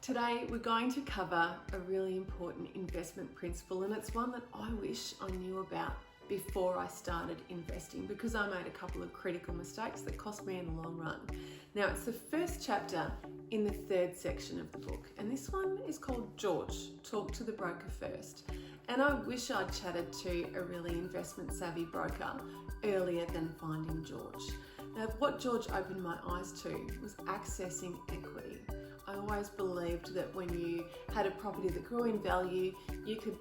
Today we're going to cover a really important investment principle, and it's one that I wish I knew about before I started investing, because I made a couple of critical mistakes that cost me in the long run. Now, it's the first chapter in the third section of the book, and this one is called George, Talk to the Broker First. And I wish I'd chatted to a really investment savvy broker earlier than finding George. Now, what George opened my eyes to was accessing equity. I always believed that when you had a property that grew in value, you could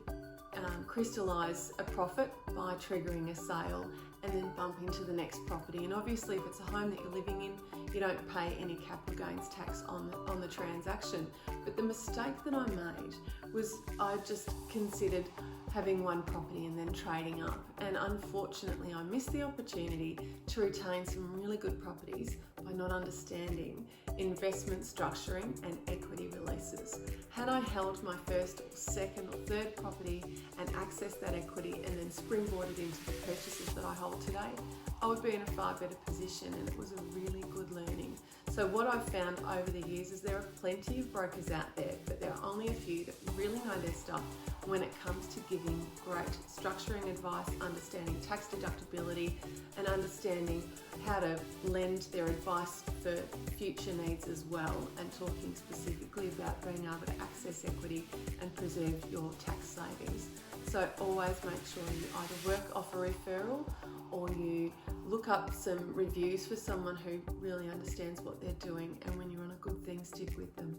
crystallise a profit by triggering a sale and then bump into the next property. And obviously, if it's a home that you're living in, you don't pay any capital gains tax on the transaction. But the mistake that I made was I just considered having one property and then trading up. And unfortunately, I missed the opportunity to retain some really good properties by not understanding investment structuring and equity releases. Had I held my first, second or third property and accessed that equity and then springboarded into the purchases that I hold today, I would be in a far better position, and it was a really good learning. So what I've found over the years is there are plenty of brokers out there, but there are only a few that really know their stuff when it comes to giving great structuring advice, understanding tax deductibility, and understanding how to lend their advice for future needs as well, and talking specifically about being able to access equity and preserve your tax savings. So always make sure you either work off a referral or you look up some reviews for someone who really understands what they're doing, and when you're on a good thing, stick with them.